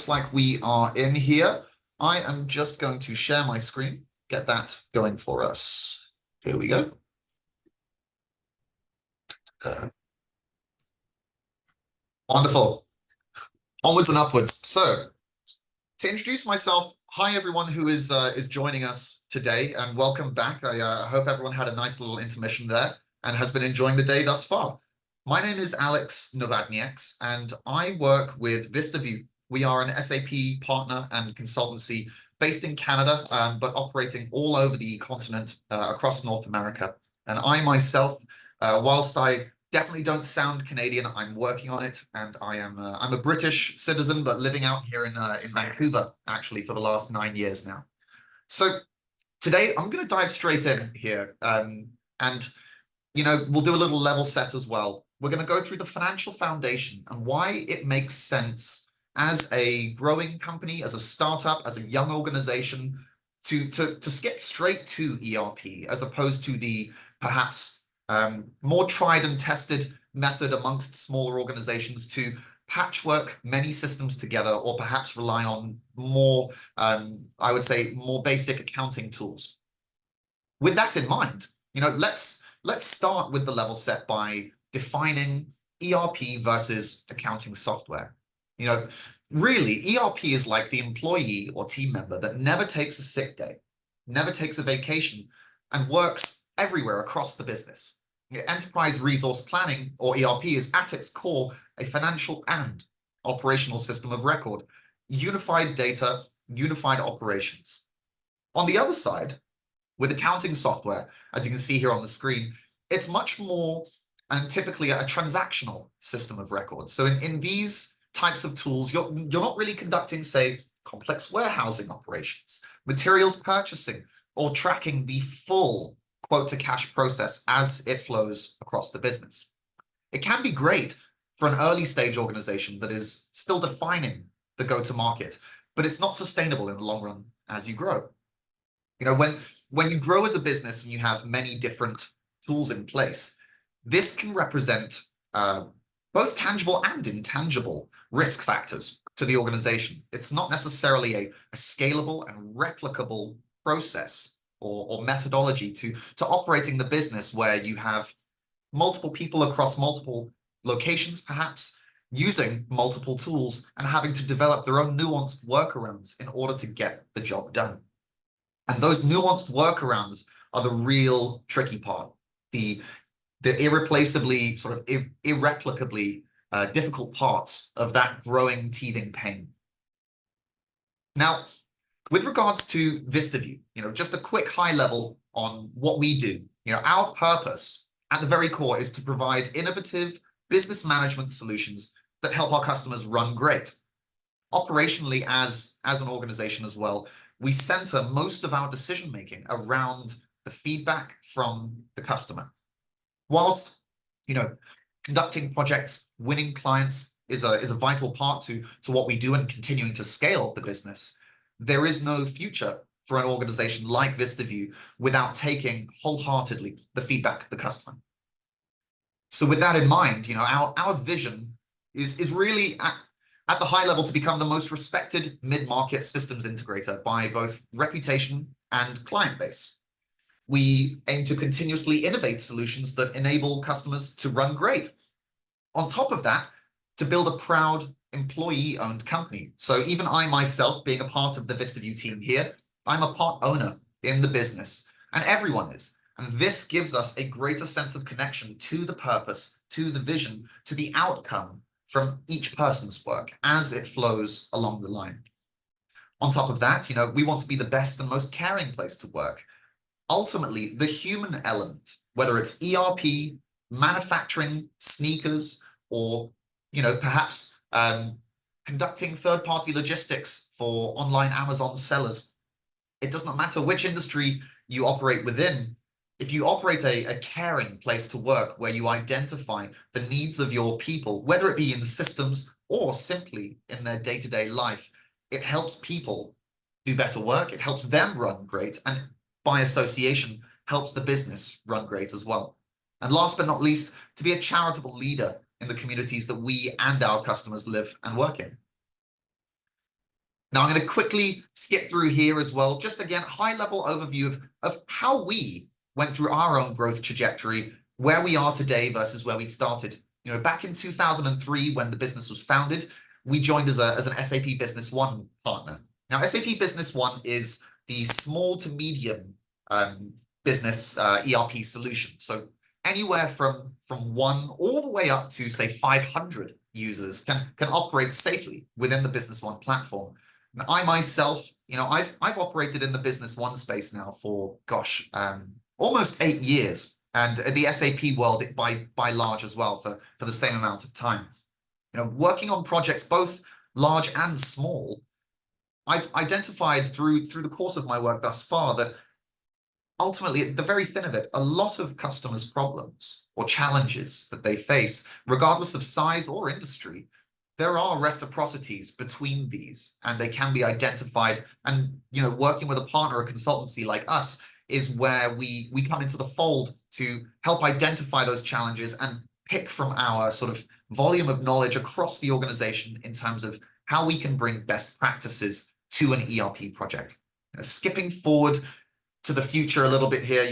looks like we are in here. I am just going to share my screen, get that going for us. Here we go. Wonderful. Onwards and upwards. So, to introduce myself, hi everyone who is joining us today, and welcome back. I hope everyone had a nice little intermission there and has been enjoying the day thus far. My name is Alex Novadnieks, and I work with VistaVu. We are an SAP partner and consultancy based in Canada, but operating all over the continent across North America. And I myself, whilst I definitely don't sound Canadian, I'm working on it, and I'm a British citizen, but living out here in Vancouver, actually, for the last 9 years now. So today, I'm going to dive straight in here, and we'll do a little level set as well. We're going to go through the financial foundation and why it makes sense as a growing company, as a startup, as a young organization, to skip straight to ERP, as opposed to the perhaps more tried and tested method amongst smaller organizations to patchwork many systems together, or perhaps rely on more, I would say, more basic accounting tools. With that in mind, let's start with the level set by defining ERP versus accounting software. Really, ERP is like the employee or team member that never takes a sick day, never takes a vacation, and works everywhere across the business. Enterprise resource planning, or ERP, is at its core a financial and operational system of record, unified data, unified operations. On the other side, with accounting software, as you can see here on the screen, it's much more and typically a transactional system of record. So in these types of tools, you're not really conducting, say, complex warehousing operations, materials purchasing, or tracking the full quote-to-cash process as it flows across the business. It can be great for an early-stage organization that is still defining the go-to-market, but it's not sustainable in the long run as you grow. When you grow as a business and you have many different tools in place, this can represent both tangible and intangible risk factors to the organization. It's not necessarily a scalable and replicable process or methodology to operating the business, where you have multiple people across multiple locations, perhaps using multiple tools and having to develop their own nuanced workarounds in order to get the job done. And those nuanced workarounds are the real tricky part, the irreplaceably, sort of irreplicably difficult parts of that growing, teething pain. Now, with regards to VistaVu, just a quick high level on what we do. Our purpose at the very core is to provide innovative business management solutions that help our customers run great. Operationally, as an organization as well, we center most of our decision-making around the feedback from the customer. Whilst, conducting projects, winning clients is a vital part to what we do and continuing to scale the business, there is no future for an organization like VistaVu without taking wholeheartedly the feedback of the customer. So with that in mind, our vision is really at the high level to become the most respected mid-market systems integrator by both reputation and client base. We aim to continuously innovate solutions that enable customers to run great. On top of that, to build a proud employee-owned company. So even I myself, being a part of the VistaVu team here, I'm a part owner in the business, and everyone is. And this gives us a greater sense of connection to the purpose, to the vision, to the outcome from each person's work as it flows along the line. On top of that, we want to be the best and most caring place to work. Ultimately, the human element, whether it's ERP, manufacturing, sneakers, or perhaps conducting third-party logistics for online Amazon sellers, it does not matter which industry you operate within. If you operate a caring place to work where you identify the needs of your people, whether it be in systems or simply in their day-to-day life, it helps people do better work, it helps them run great, and by association, helps the business run great as well. And last but not least, to be a charitable leader in the communities that we and our customers live and work in. Now, I'm going to quickly skip through here as well. Just again, high-level overview of how we went through our own growth trajectory, where we are today versus where we started. Back in 2003, when the business was founded, we joined as an SAP Business One partner. Now, SAP Business One is the small to medium business ERP solution. So anywhere from one all the way up to, say, 500 users can operate safely within the Business One platform. And I myself, I've operated in the Business One space now for, gosh, almost 8 years, and the SAP world by large as well for the same amount of time. Working on projects both large and small, I've identified through the course of my work thus far that ultimately, at the very thin of it, a lot of customers' problems or challenges that they face, regardless of size or industry, there are reciprocities between these, and they can be identified. And working with a partner, a consultancy like us, is where we come into the fold to help identify those challenges and pick from our sort of volume of knowledge across the organization in terms of how we can bring best practices to an ERP project. Skipping forward to the future a little bit here,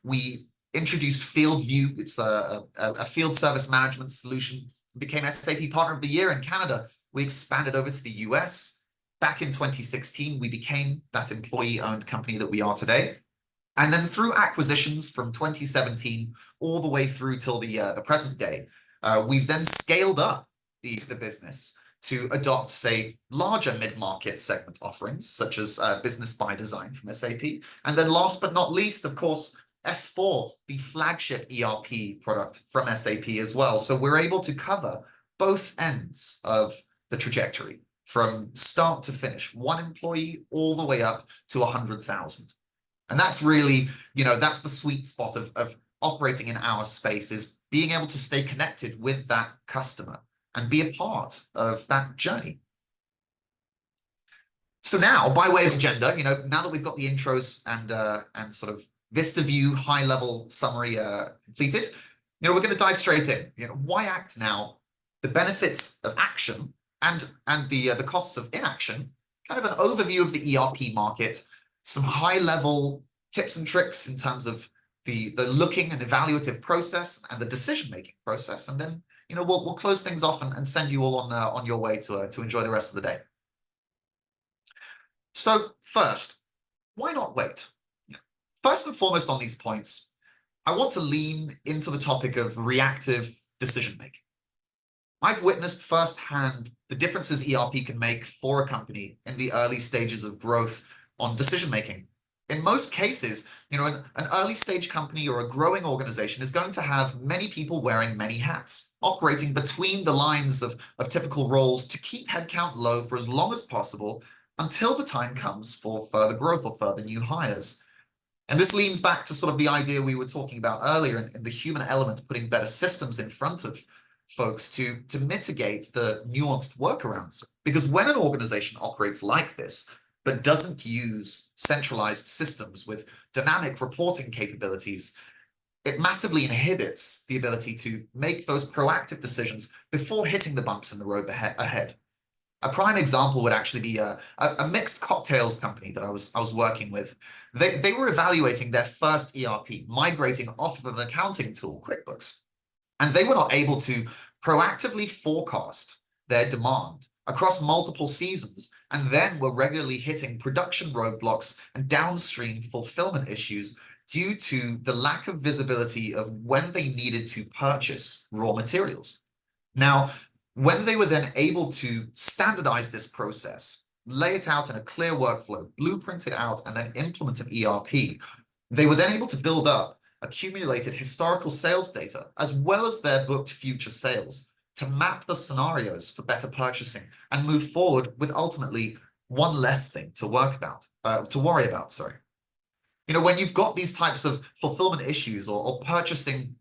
we introduced FieldView. It's a field service management solution. It became SAP Partner of the Year in Canada. We expanded over to the US. Back in 2016, we became that employee-owned company that we are today. And then through acquisitions from 2017 all the way through till the present day, we've then scaled up the business to adopt, say, larger mid-market segment offerings, such as Business by Design from SAP. And then last but not least, of course, S4, the flagship ERP product from SAP as well. So we're able to cover both ends of the trajectory, from start to finish, one employee all the way up to 100,000. And that's really, that's the sweet spot of operating in our space, is being able to stay connected with that customer and be a part of that journey. So now, by way of agenda, now that we've got the intros and sort of VistaVu high-level summary completed, we're going to dive straight in. Why act now? The benefits of action and the costs of inaction. Kind of an overview of the ERP market. Some high-level tips and tricks in terms of the looking and evaluative process and the decision-making process, and then we'll close things off and send you all on your way to enjoy the rest of the day. So first, why not wait? First and foremost on these points, I want to lean into the topic of reactive decision-making. I've witnessed firsthand the differences ERP can make for a company in the early stages of growth on decision-making. In most cases, an early stage company or a growing organization is going to have many people wearing many hats, operating between the lines of typical roles to keep headcount low for as long as possible until the time comes for further growth or further new hires. And this leans back to sort of the idea we were talking about earlier in the human element, putting better systems in front of folks to mitigate the nuanced workarounds. Because when an organization operates like this, but doesn't use centralized systems with dynamic reporting capabilities, it massively inhibits the ability to make those proactive decisions before hitting the bumps in the road ahead. A prime example would actually be a mixed cocktails company that I was working with. They were evaluating their first ERP, migrating off of an accounting tool, QuickBooks, and they were not able to proactively forecast their demand across multiple seasons, and then were regularly hitting production roadblocks and downstream fulfillment issues due to the lack of visibility of when they needed to purchase raw materials. Now, when they were then able to standardize this process, lay it out in a clear workflow, blueprint it out, and then implement an ERP, they were then able to build up accumulated historical sales data, as well as their booked future sales, to map the scenarios for better purchasing and move forward with ultimately one less thing to worry about. When you've got these types of fulfillment issues or purchasing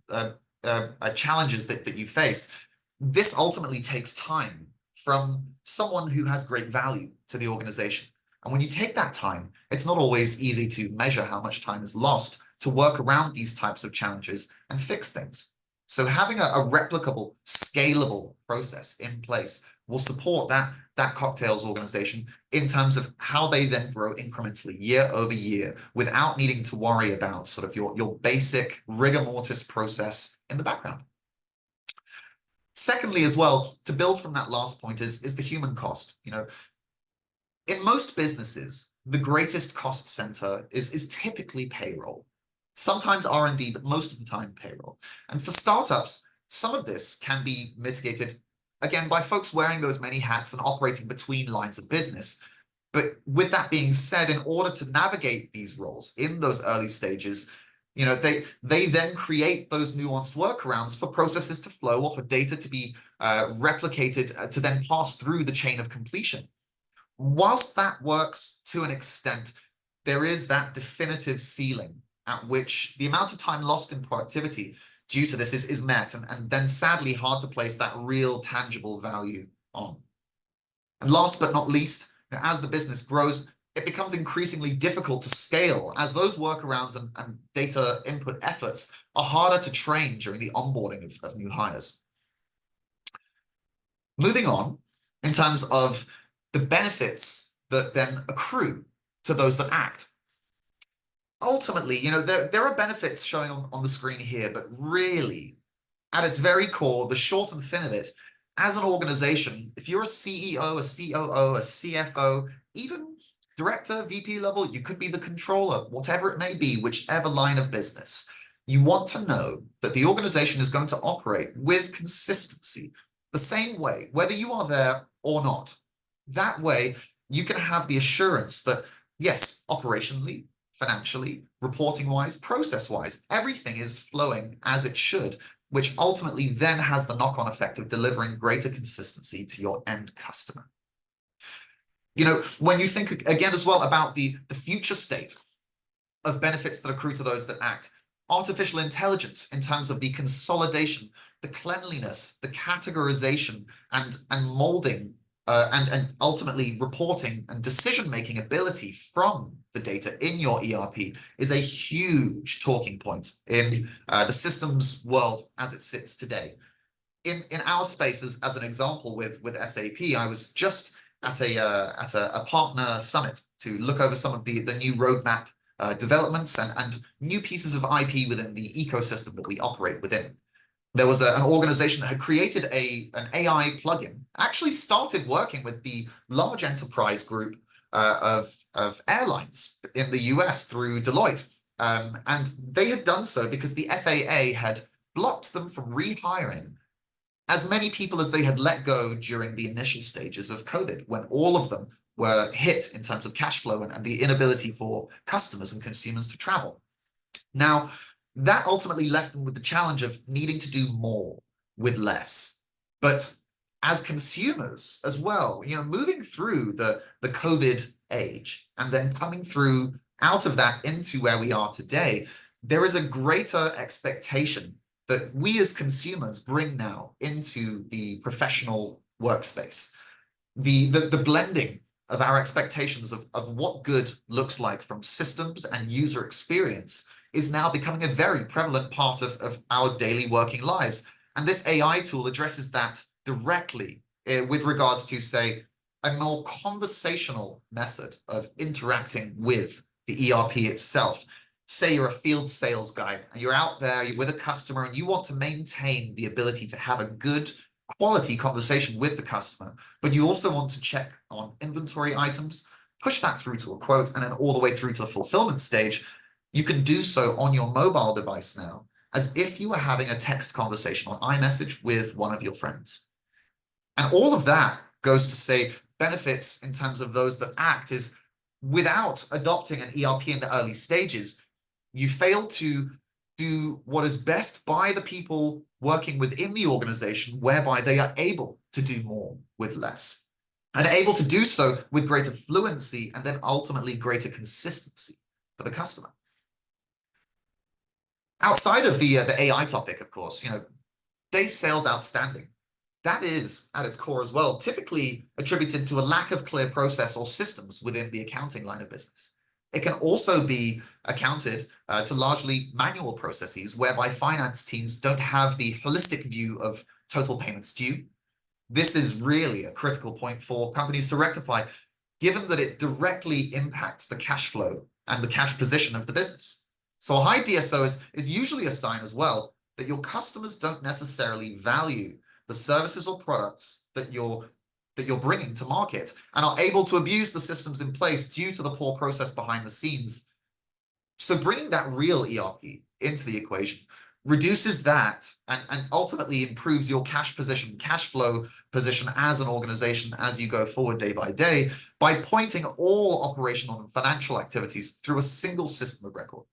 challenges that you face, this ultimately takes time from someone who has great value to the organization. And when you take that time, it's not always easy to measure how much time is lost to work around these types of challenges and fix things. So having a replicable, scalable process in place will support that cocktails organization in terms of how they then grow incrementally year over year without needing to worry about sort of your basic rigor mortis process in the background. Secondly, as well, to build from that last point is the human cost. In most businesses, the greatest cost center is typically payroll. Sometimes R&D, but most of the time payroll. And for startups, some of this can be mitigated, again, by folks wearing those many hats and operating between lines of business. But with that being said, in order to navigate these roles in those early stages, they then create those nuanced workarounds for processes to flow or for data to be replicated to then pass through the chain of completion. Whilst that works to an extent, there is that definitive ceiling at which the amount of time lost in productivity due to this is met, and then sadly hard to place that real tangible value on. And last but not least, as the business grows, it becomes increasingly difficult to scale as those workarounds and data input efforts are harder to train during the onboarding of new hires. Moving on, in terms of the benefits that then accrue to those that act. Ultimately, there are benefits showing on the screen here, but really, at its very core, the short and thin of it, as an organization, if you're a CEO, a COO, a CFO, even director, VP level, you could be the controller, whatever it may be, whichever line of business, you want to know that the organization is going to operate with consistency, the same way, whether you are there or not. That way, you can have the assurance that, yes, operationally, financially, reporting-wise, process-wise, everything is flowing as it should, which ultimately then has the knock-on effect of delivering greater consistency to your end customer. When you think, again, as well about the future state of benefits that accrue to those that act, artificial intelligence in terms of the consolidation, the cleanliness, the categorization, and molding and ultimately reporting and decision-making ability from the data in your ERP is a huge talking point in the systems world as it sits today. In our spaces, as an example with SAP, I was just at a partner summit to look over some of the new roadmap developments and new pieces of IP within the ecosystem that we operate within. There was an organization that had created an AI plugin, actually started working with the large enterprise group of airlines in the US through Deloitte. And they had done so because the FAA had blocked them from rehiring as many people as they had let go during the initial stages of COVID, when all of them were hit in terms of cash flow and the inability for customers and consumers to travel. Now, that ultimately left them with the challenge of needing to do more with less. But as consumers as well, moving through the COVID age and then coming through out of that into where we are today, there is a greater expectation that we as consumers bring now into the professional workspace. The blending of our expectations of what good looks like from systems and user experience is now becoming a very prevalent part of our daily working lives. And this AI tool addresses that directly with regards to, say, a more conversational method of interacting with the ERP itself. Say you're a field sales guy and you're out there, you're with a customer and you want to maintain the ability to have a good quality conversation with the customer, but you also want to check on inventory items, push that through to a quote, and then all the way through to the fulfillment stage. You can do so on your mobile device now, as if you were having a text conversation on iMessage with one of your friends. And all of that goes to say benefits in terms of those that act is without adopting an ERP in the early stages, you fail to do what is best by the people working within the organization, whereby they are able to do more with less and able to do so with greater fluency and then ultimately greater consistency for the customer. Outside of the AI topic, of course, days sales outstanding. That is, at its core as well, typically attributed to a lack of clear process or systems within the accounting line of business. It can also be accounted to largely manual processes whereby finance teams don't have the holistic view of total payments due. This is really a critical point for companies to rectify, given that it directly impacts the cash flow and the cash position of the business. So a high DSO is usually a sign as well that your customers don't necessarily value the services or products that you're bringing to market and are able to abuse the systems in place due to the poor process behind the scenes. So bringing that real ERP into the equation reduces that and ultimately improves your cash position, cash flow position as an organization as you go forward day by day by pointing all operational and financial activities through a single system of record.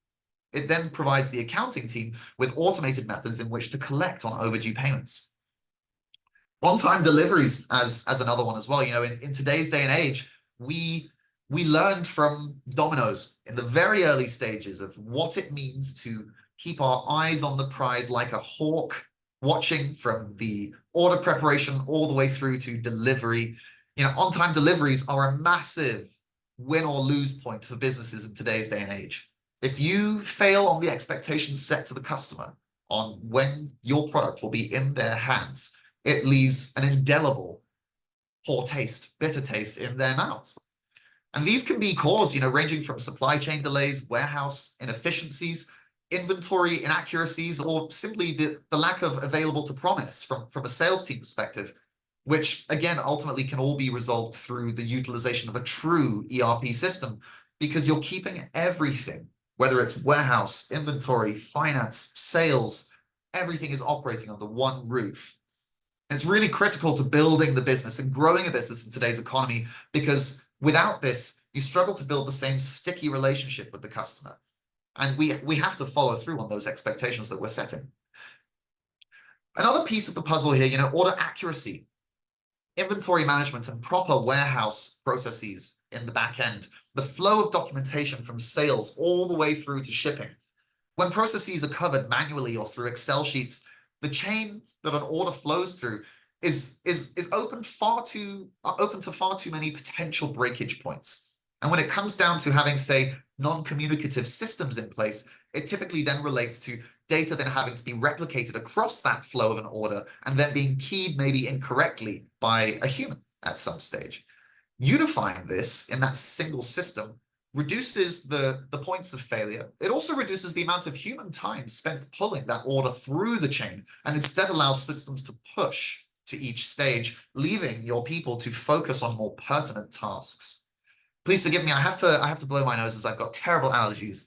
It then provides the accounting team with automated methods in which to collect on overdue payments. On-time deliveries as another one as well. In today's day and age, we learned from Domino's in the very early stages of what it means to keep our eyes on the prize like a hawk, watching from the order preparation all the way through to delivery. On-time deliveries are a massive win or lose point for businesses in today's day and age. If you fail on the expectations set to the customer on when your product will be in their hands, it leaves an indelible poor taste, bitter taste in their mouths. And these can be caused, ranging from supply chain delays, warehouse inefficiencies, inventory inaccuracies, or simply the lack of available to promise from a sales team perspective, which again, ultimately can all be resolved through the utilization of a true ERP system, because you're keeping everything, whether it's warehouse, inventory, finance, sales, everything is operating under one roof. And it's really critical to building the business and growing a business in today's economy, because without this, you struggle to build the same sticky relationship with the customer. And we have to follow through on those expectations that we're setting. Another piece of the puzzle here, order accuracy, inventory management, and proper warehouse processes in the back end, the flow of documentation from sales all the way through to shipping. When processes are covered manually or through Excel sheets, the chain that an order flows through is open to far too many potential breakage points. And when it comes down to having, say, non-communicative systems in place, it typically then relates to data then having to be replicated across that flow of an order and then being keyed maybe incorrectly by a human at some stage. Unifying this in that single system reduces the points of failure. It also reduces the amount of human time spent pulling that order through the chain and instead allows systems to push to each stage, leaving your people to focus on more pertinent tasks. Please forgive me, I have to blow my nose as I've got terrible allergies.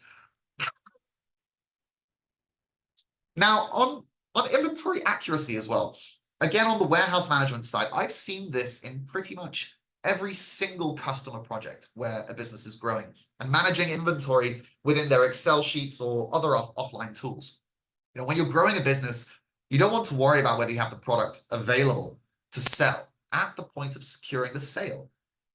Now, on inventory accuracy as well, again, on the warehouse management side, I've seen this in pretty much every single customer project where a business is growing and managing inventory within their Excel sheets or other offline tools. When you're growing a business, you don't want to worry about whether you have the product available to sell at the point of securing the sale.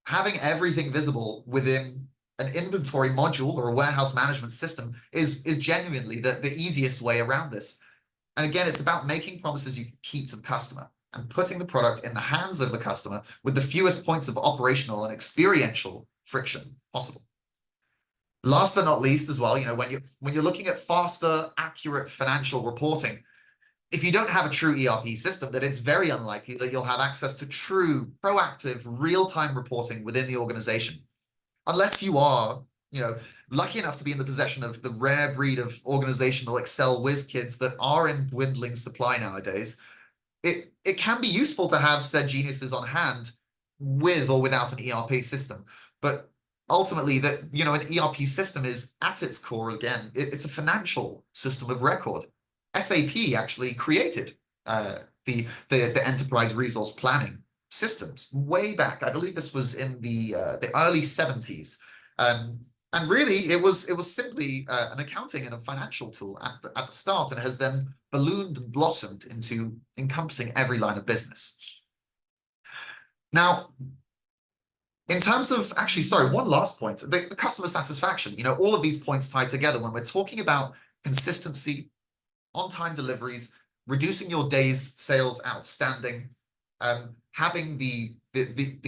Having everything visible within an inventory module or a warehouse management system is genuinely the easiest way around this. And again, it's about making promises you can keep to the customer and putting the product in the hands of the customer with the fewest points of operational and experiential friction possible. Last but not least as well, when you're looking at faster, accurate financial reporting, if you don't have a true ERP system, then it's very unlikely that you'll have access to true, proactive, real-time reporting within the organization. Unless you are, lucky enough to be in the possession of the rare breed of organizational Excel whiz kids that are in dwindling supply nowadays, it can be useful to have said geniuses on hand with or without an ERP system. But ultimately, an ERP system is at its core, again, it's a financial system of record. SAP actually created the enterprise resource planning systems way back. I believe this was in the early 70s. And really, it was simply an accounting and a financial tool at the start, and has then ballooned and blossomed into encompassing every line of business. Now, in terms of, one last point, the customer satisfaction, all of these points tie together when we're talking about consistency, on-time deliveries, reducing your days sales outstanding, having the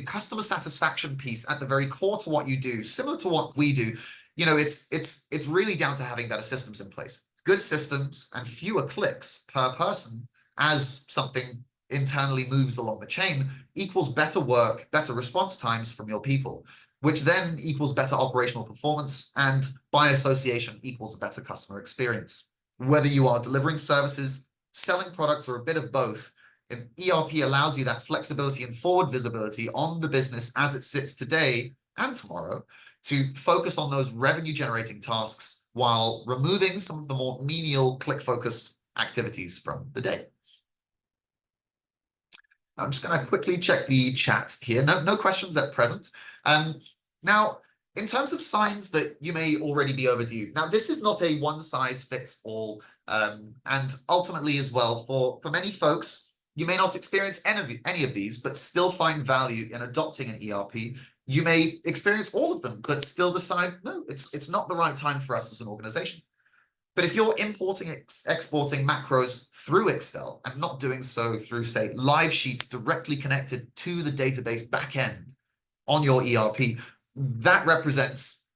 customer satisfaction piece at the very core to what you do, similar to what we do. it's really down to having better systems in place. Good systems and fewer clicks per person as something internally moves along the chain equals better work, better response times from your people, which then equals better operational performance, and by association equals a better customer experience. Whether you are delivering services, selling products, or a bit of both, an ERP allows you that flexibility and forward visibility on the business as it sits today and tomorrow to focus on those revenue-generating tasks while removing some of the more menial click-focused activities from the day. I'm just going to quickly check the chat here. No questions at present. Now, in terms of signs that you may already be overdue, now this is not a one-size-fits-all, and ultimately as well, for many folks, you may not experience any of these, but still find value in adopting an ERP. You may experience all of them, but still decide, no, it's not the right time for us as an organization. But if you're importing, exporting macros through Excel and not doing so through, say, live sheets directly connected to the database backend on your ERP, that represents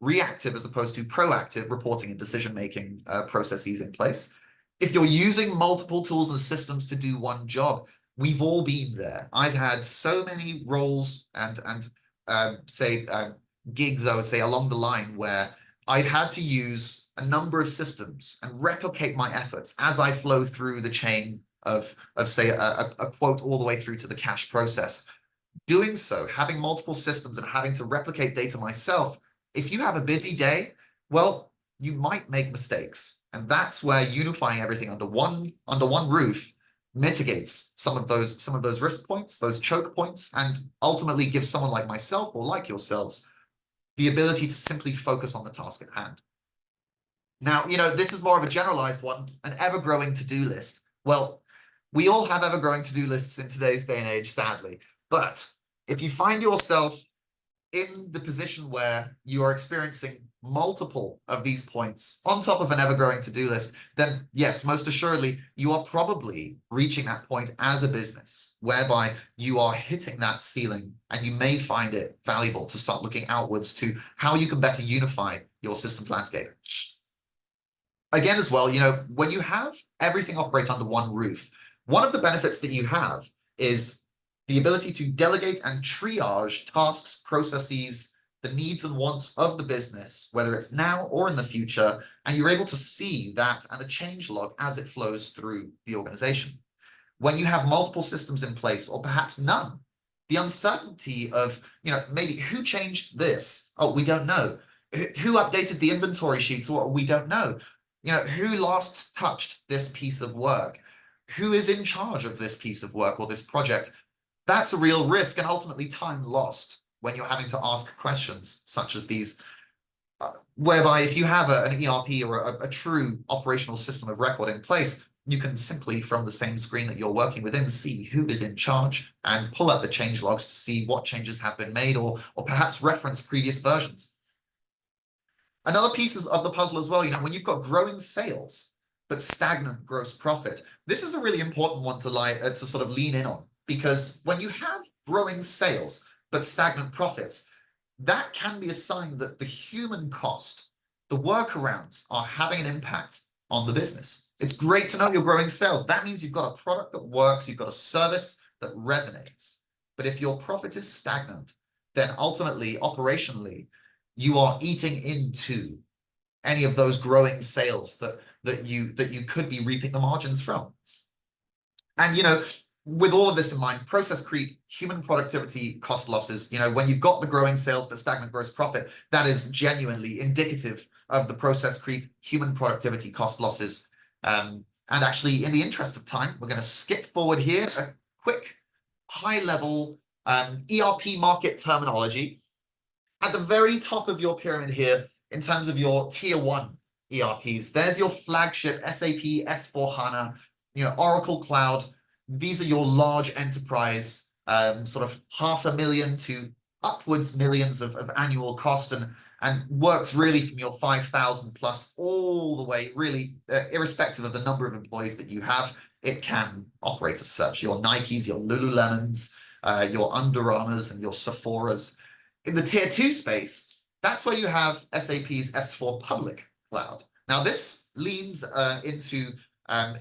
reactive as opposed to proactive reporting and decision-making processes in place. If you're using multiple tools and systems to do one job, we've all been there. I've had so many roles and gigs, I would say, along the line where I've had to use a number of systems and replicate my efforts as I flow through the chain of say, a quote all the way through to the cash process. Doing so, having multiple systems and having to replicate data myself, if you have a busy day, well, you might make mistakes. And that's where unifying everything under one roof mitigates some of those risk points, those choke points, and ultimately gives someone like myself or like yourselves the ability to simply focus on the task at hand. Now, this is more of a generalized one, an ever-growing to-do list. Well, we all have ever-growing to-do lists in today's day and age, sadly. But if you find yourself in the position where you are experiencing multiple of these points on top of an ever-growing to-do list, then yes, most assuredly, you are probably reaching that point as a business whereby you are hitting that ceiling, and you may find it valuable to start looking outwards to how you can better unify your systems landscape. Again, as well, when you have everything operate under one roof, one of the benefits that you have is the ability to delegate and triage tasks, processes, the needs and wants of the business, whether it's now or in the future, and you're able to see that and a change log as it flows through the organization. When you have multiple systems in place, or perhaps none, the uncertainty of, maybe who changed this? Oh, we don't know. Who updated the inventory sheets? Well, we don't know. Who last touched this piece of work? Who is in charge of this piece of work or this project? That's a real risk and ultimately time lost when you're having to ask questions such as these, whereby if you have an ERP or a true operational system of record in place, you can simply, from the same screen that you're working within, see who is in charge and pull up the change logs to see what changes have been made, or perhaps reference previous versions. Another piece of the puzzle as well, when you've got growing sales but stagnant gross profit, this is a really important one to sort of lean in on, because when you have growing sales but stagnant profits, that can be a sign that the human cost, the workarounds, are having an impact on the business. It's great to know you're growing sales. That means you've got a product that works, you've got a service that resonates. But if your profit is stagnant, then ultimately, operationally, you are eating into any of those growing sales that you could be reaping the margins from. And with all of this in mind, process creep, human productivity, cost losses, when you've got the growing sales but stagnant gross profit, that is genuinely indicative of the process creep, human productivity, cost losses. And actually, in the interest of time, we're going to skip forward here, a quick high-level ERP market terminology. At the very top of your pyramid here, in terms of your tier 1 ERPs, there's your flagship SAP, S/4HANA, Oracle Cloud. These are your large enterprise, sort of $500,000 to upwards millions of annual cost, and works really from your 5,000 plus all the way, really, irrespective of the number of employees that you have, it can operate as such. Your Nikes, your Lululemons, your Under Armours, and your Sephoras. In the tier 2 space, That's where you have SAP's S4 Public Cloud. Now, this leans into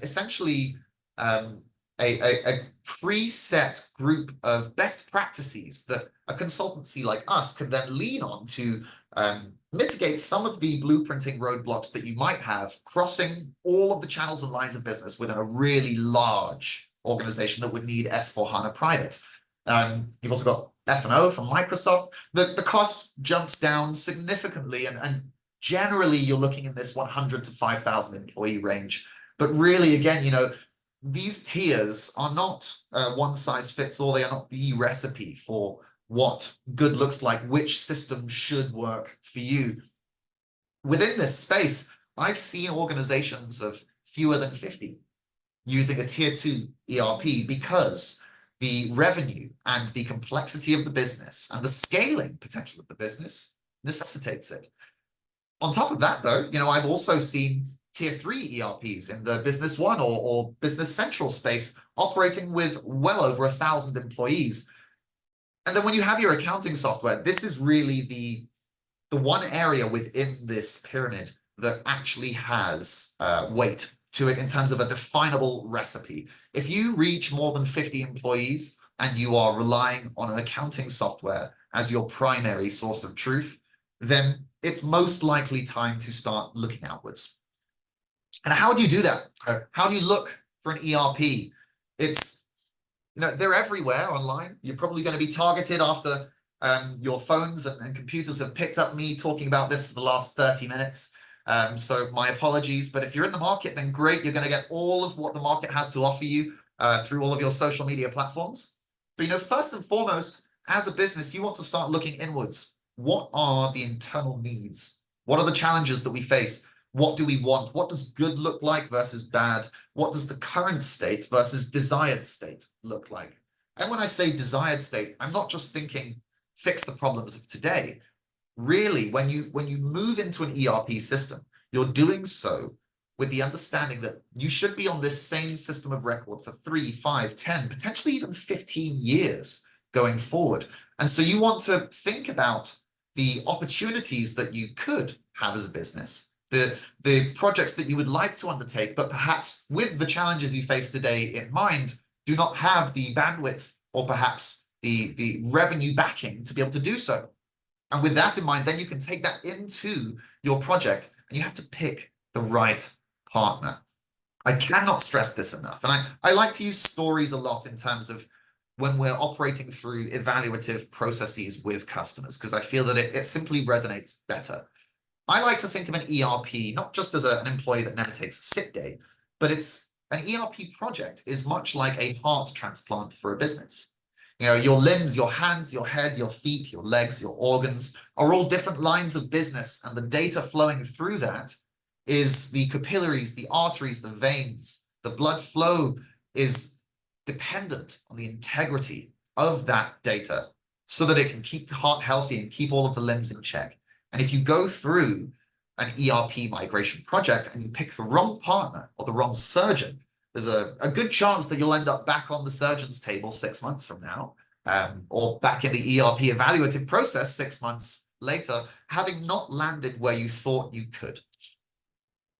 essentially a preset group of best practices that a consultancy like us can then lean on to mitigate some of the blueprinting roadblocks that you might have crossing all of the channels and lines of business within a really large organization that would need S/4HANA Private. You've also got F&O from Microsoft. The cost jumps down significantly, and generally you're looking in this 100 to 5,000 employee range. But really, again, these tiers are not one size fits all. They are not the recipe for what good looks like, which system should work for you. Within this space, I've seen organizations of fewer than 50 using a tier 2 ERP because the revenue and the complexity of the business and the scaling potential of the business necessitates it. On top of that, though, I've also seen tier 3 ERPs in the Business One or Business Central space operating with well over 1,000 employees. And then when you have your accounting software, this is really the one area within this pyramid that actually has weight to it in terms of a definable recipe. If you reach more than 50 employees and you are relying on an accounting software as your primary source of truth, then it's most likely time to start looking outwards. And how do you do that? How do you look for an ERP? It's, they're everywhere online. You're probably going to be targeted after your phones and computers have picked up me talking about this for the last 30 minutes. So my apologies, but if you're in the market, then great. You're going to get all of what the market has to offer you through all of your social media platforms. But, first and foremost, as a business, you want to start looking inwards. What are the internal needs? What are the challenges that we face? What do we want? What does good look like versus bad? What does the current state versus desired state look like? And when I say desired state, I'm not just thinking fix the problems of today. Really, when you move into an ERP system, you're doing so with the understanding that you should be on this same system of record for 3, 5, 10, potentially even 15 years going forward. And so you want to think about the opportunities that you could have as a business, the projects that you would like to undertake, but perhaps with the challenges you face today in mind, do not have the bandwidth or perhaps the revenue backing to be able to do so. And with that in mind, then you can take that into your project and you have to pick the right partner. I cannot stress this enough. And I like to use stories a lot in terms of when we're operating through evaluative processes with customers, because I feel that it simply resonates better. I like to think of an ERP, not just as an employee that never takes a sick day, but it's an ERP project is much like a heart transplant for a business. Your limbs, your hands, your head, your feet, your legs, your organs are all different lines of business, and the data flowing through that is the capillaries, the arteries, the veins. The blood flow is dependent on the integrity of that data so that it can keep the heart healthy and keep all of the limbs in check. And if you go through an ERP migration project and you pick the wrong partner or the wrong surgeon, there's a good chance that you'll end up back on the surgeon's table 6 months from now, or back in the ERP evaluative process 6 months later, having not landed where you thought you could.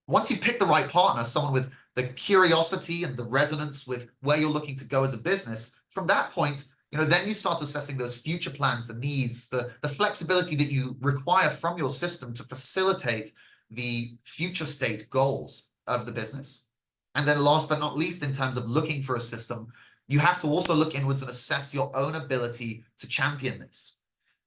Once you pick the right partner, someone with the curiosity and the resonance with where you're looking to go as a business, from that point, then you start assessing those future plans, the needs, the flexibility that you require from your system to facilitate the future state goals of the business. And then last but not least, in terms of looking for a system, you have to also look inwards and assess your own ability to champion this.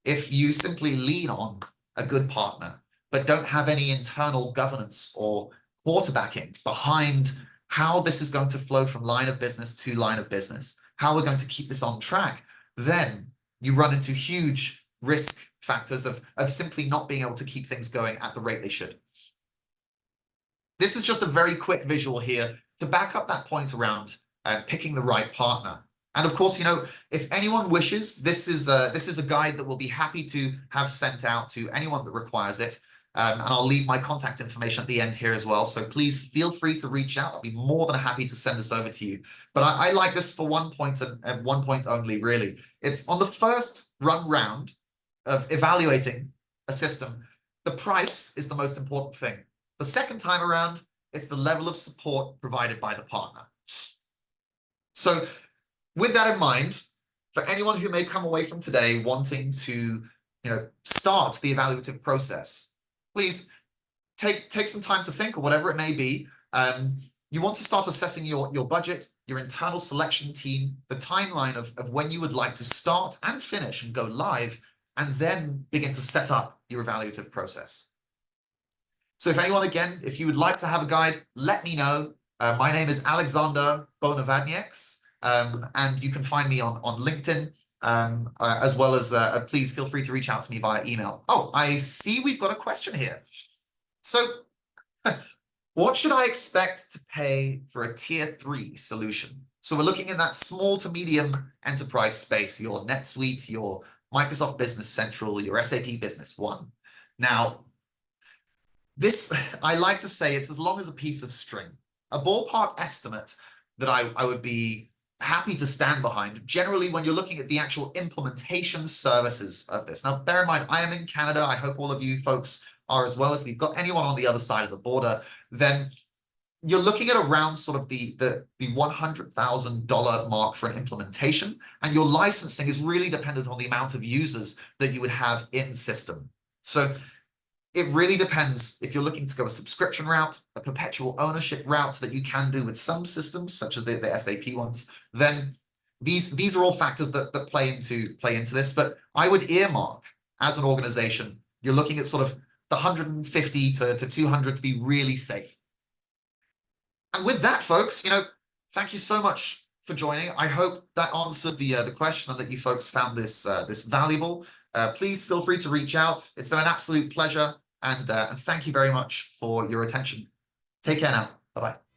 If you simply lean on a good partner, but don't have any internal governance or quarterbacking behind how this is going to flow from line of business to line of business, how we're going to keep this on track, then you run into huge risk factors of simply not being able to keep things going at the rate they should. This is just a very quick visual here to back up that point around picking the right partner. And of course, if anyone wishes, this is a guide that we'll be happy to have sent out to anyone that requires it. And I'll leave my contact information at the end here as well. So please feel free to reach out. I'll be more than happy to send this over to you. But I like this for one point and one point only, really. It's on the first run round of evaluating a system, the price is the most important thing. The second time around, it's the level of support provided by the partner. So with that in mind, for anyone who may come away from today wanting to, start the evaluative process, please take some time to think, or whatever it may be. You want to start assessing your budget, your internal selection team, the timeline of when you would like to start and finish and go live, and then begin to set up your evaluative process. So if anyone, again, if you would like to have a guide, let me know. My name is Alexander Bonavadnieks, and you can find me on LinkedIn, as well as please feel free to reach out to me via email. Oh, I see we've got a question here. So what should I expect to pay for a tier 3 solution? So we're looking in that small to medium enterprise space, your NetSuite, your Microsoft Business Central, your SAP Business One. Now, this, I like to say, it's as long as a piece of string. A ballpark estimate that I would be happy to stand behind, generally when you're looking at the actual implementation services of this. Now, bear in mind, I am in Canada. I hope all of you folks are as well. If we've got anyone on the other side of the border, then you're looking at around sort of the $100,000 mark for an implementation, and your licensing is really dependent on the amount of users that you would have in system. So it really depends if you're looking to go a subscription route, a perpetual ownership route that you can do with some systems, such as the SAP ones, then these are all factors that play into this. But I would earmark, as an organization, you're looking at sort of the 150 to 200 to be really safe. And with that, folks, thank you so much for joining. I hope that answered the question and that you folks found this valuable. Please feel free to reach out. It's been an absolute pleasure, and thank you very much for your attention. Take care now. Bye-bye.